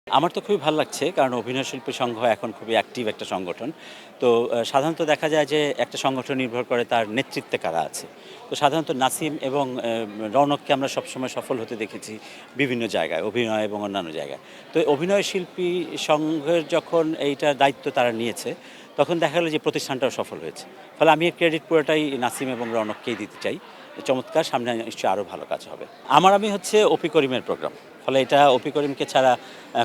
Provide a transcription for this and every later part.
আমার তো খুবই ভালো লাগছে কারণ অভিনয় শিল্পী সংঘ এখন খুবই অ্যাক্টিভ একটা সংগঠন। তো সাধারণত দেখা যায় যে একটা সংগঠন নির্ভর করে তার নেতৃত্বে কারা আছে। তো সাধারণত নাসিম এবং রৌনককে আমরা সবসময় সফল হতে দেখেছি বিভিন্ন জায়গায়, অভিনয় এবং অন্যান্য জায়গায়। তো অভিনয় শিল্পী সংঘের যখন এইটার দায়িত্ব তারা নিয়েছে, তখন দেখা গেল যে প্রতিষ্ঠানটাও সফল হয়েছে। ফলে আমি এর ক্রেডিট পুরোটাই নাসিম এবং রৌনককেই দিতে চাই। চমৎকার, সামনে নিশ্চয়ই আরও ভালো কাজ হবে। আমি হচ্ছে অপি করিমের প্রোগ্রাম। ফলে এটা অপি করিমকে ছাড়া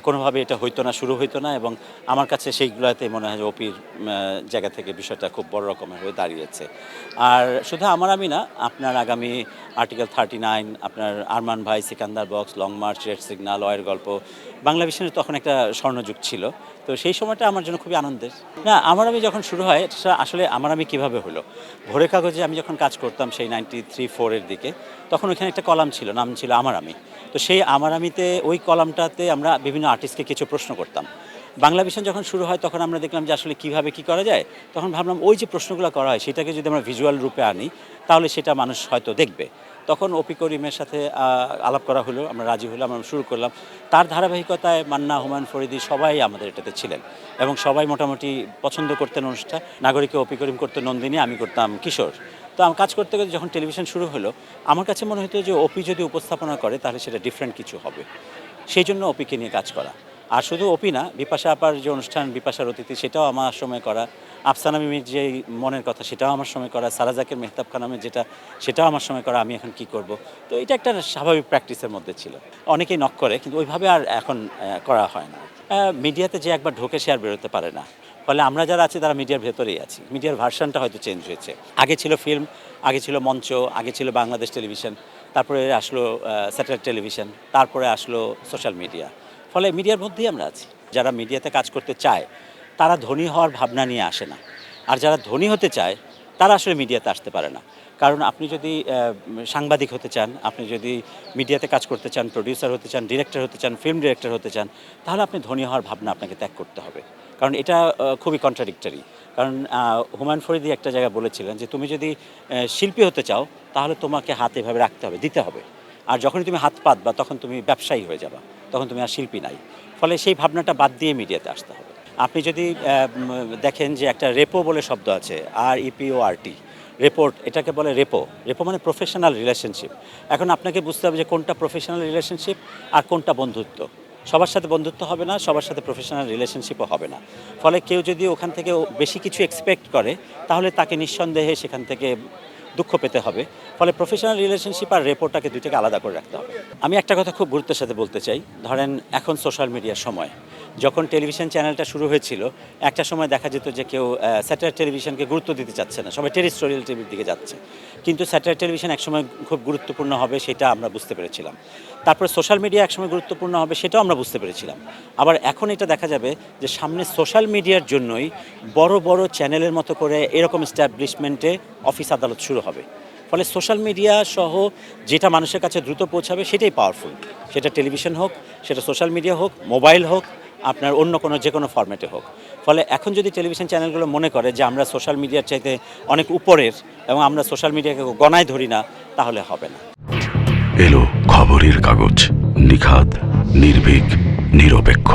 কোনোভাবে এটা হইতো না, শুরু হইতো না এবং আমার কাছে সেইগুলোতে মনে হয় যে অপির জায়গা থেকে বিষয়টা খুব বড় রকমের হয়ে দাঁড়িয়েছে। আর শুধু আমি না, আপনার আগামী আর্টিকেল 39, আপনার আরমান ভাই, Sikandar Box, long march, red signal, অয়ের গল্প, বাংলা ভিশনের তখন একটা স্বর্ণযুগ ছিল। তো সেই সময়টা আমার জন্য খুবই আনন্দের। না, আমি যখন শুরু হয় সেটা আসলে আমি কীভাবে হলো, ভোরের কাগজে আমি যখন কাজ করতাম সেই 93-4 এর দিকে, তখন ওইখানে একটা কলাম ছিল, নাম ছিল আমি। তো সেই আমিতে ওই কলামটাতে আমরা বিভিন্ন আর্টিস্টকে কিছু প্রশ্ন করতাম। বাংলা ভিশন যখন শুরু হয় তখন আমরা দেখলাম যে আসলে কীভাবে কী করা যায়। তখন ভাবলাম ওই যে প্রশ্নগুলো করা হয় সেটাকে যদি আমরা ভিজুয়াল রূপে আনি তাহলে সেটা মানুষ হয়তো দেখবে। তখন অপি করিমের সাথে আলাপ করা হলো, আমরা রাজি হলাম, আমরা শুরু করলাম। তার ধারাবাহিকতায় মান্না, হুমায়ুন ফরিদি সবাই আমাদের এটাতে ছিলেন এবং সবাই মোটামুটি পছন্দ করতেন অনুষ্ঠান। নাগরিকে অপি করিম করতেন নন্দিনী, আমি করতাম কিশোর। তো আমি কাজ করতে করতে যখন টেলিভিশন শুরু হলো, আমার কাছে মনে হতো যে অপি যদি উপস্থাপনা করে তাহলে সেটা ডিফারেন্ট কিছু হবে। সেই জন্য অপিকে নিয়ে কাজ করা। আর শুধু অপি না, বিপাশা আপার যে অনুষ্ঠান বিপাশার অতিথি, সেটাও আমার সময় করা। আফসানা মিমির যে মনের কথা, সেটাও আমার সময় করা। সারা জাকের মেহতাব খানামের যেটা, সেটাও আমার সময় করা। আমি এখন কি করব। তো এটা একটা স্বাভাবিক প্র্যাকটিসের মধ্যে ছিল। অনেকেই নক করে, কিন্তু ওইভাবে আর এখন করা হয় না। মিডিয়াতে যে একবার ঢোকে সে আর বেরোতে পারে না। ফলে আমরা যারা আছি তারা মিডিয়ার ভেতরেই আছি। মিডিয়ার ভার্সনটা হয়তো চেঞ্জ হয়েছে। আগে ছিল ফিল্ম, আগে ছিল মঞ্চ, আগে ছিল বাংলাদেশ টেলিভিশন, তারপরে আসলো স্যাটেলাইট টেলিভিশন, তারপরে আসলো সোশ্যাল মিডিয়া। ফলে মিডিয়ার মধ্যেই আমরা আছি। যারা মিডিয়াতে কাজ করতে চায় তারা ধনী হওয়ার ভাবনা নিয়ে আসে না। আর যারা ধনী হতে চায় তারা আসলে মিডিয়াতে আসতে পারে না। কারণ আপনি যদি সাংবাদিক হতে চান, আপনি যদি মিডিয়াতে কাজ করতে চান, প্রডিউসার হতে চান, ডিরেক্টর হতে চান, ফিল্ম ডিরেক্টর হতে চান, তাহলে আপনি ধনী হওয়ার ভাবনা আপনাকে ত্যাগ করতে হবে। কারণ এটা খুবই কন্ট্রাডিক্টরি। কারণ হুমায়ুন ফরিদি একটা জায়গায় বলেছিলেন যে তুমি যদি শিল্পী হতে চাও তাহলে তোমাকে হাত এভাবে রাখতে হবে, দিতে হবে। আর যখনই তুমি হাত পাতবা তখন তুমি ব্যবসায়ী হয়ে যাবা, তখন তুমি আর শিল্পী নাই। ফলে সেই ভাবনাটা বাদ দিয়ে মিডিয়াতে আসতে হবে। আপনি যদি দেখেন যে একটা রেপো বলে শব্দ আছে, REPORT, রেপোর্ট, এটাকে বলে রেপো। রেপো মানে প্রফেশনাল রিলেশনশিপ। এখন আপনাকে বুঝতে হবে যে কোনটা প্রফেশনাল রিলেশনশিপ আর কোনটা বন্ধুত্ব। সবার সাথে বন্ধুত্ব হবে না, সবার সাথে প্রফেশনাল রিলেশনশিপও হবে না। ফলে কেউ যদি ওখান থেকে বেশি কিছু এক্সপেক্ট করে তাহলে তাকে নিঃসন্দেহে সেখান থেকে দুঃখ পেতে হবে। ফলে প্রফেশনাল রিলেশনশিপ আর রেপোর্টটাকে দুইটাকে আলাদা করে রাখতে হবে। আমি একটা কথা খুব গুরুত্বের সাথে বলতে চাই, ধরেন এখন সোশ্যাল মিডিয়ার সময়। যখন টেলিভিশন চ্যানেলটা শুরু হয়েছিল, একটা সময় দেখা যেত যে কেউ স্যাটেলাইট টেলিভিশনকে গুরুত্ব দিতে চাচ্ছে না, সবাই টেরিস্টোরিয়াল টিভির দিকে যাচ্ছে। কিন্তু স্যাটেলাইট টেলিভিশন একসময় খুব গুরুত্বপূর্ণ হবে সেটা আমরা বুঝতে পেরেছিলাম। তারপরে সোশ্যাল মিডিয়া একসময় গুরুত্বপূর্ণ হবে সেটাও আমরা বুঝতে পেরেছিলাম। আবার এখন এটা দেখা যাবে যে সামনে সোশ্যাল মিডিয়ার জন্যই বড় বড় চ্যানেলের মতো করে এরকম এস্টাবলিশমেন্টে অফিস আদালত শুরু হবে। ফলে সোশ্যাল মিডিয়া সহ যেটা মানুষের কাছে দ্রুত পৌঁছাবে সেটাই পাওয়ারফুল। সেটা টেলিভিশন হোক, সেটা সোশ্যাল মিডিয়া হোক, মোবাইল হোক, আপনার অন্য কোনো যে কোনো ফরম্যাটে হোক। ফলে এখন যদি টেলিভিশন চ্যানেলগুলো মনে করে যে আমরা সোশ্যাল মিডিয়ার চাইতে অনেক উপরের এবং আমরা সোশ্যাল মিডিয়াকে গণায় ধরি না, তাহলে হবে না। এলো খবরের কাগজ, নিখাত, নির্ভীক, নিরপেক্ষ।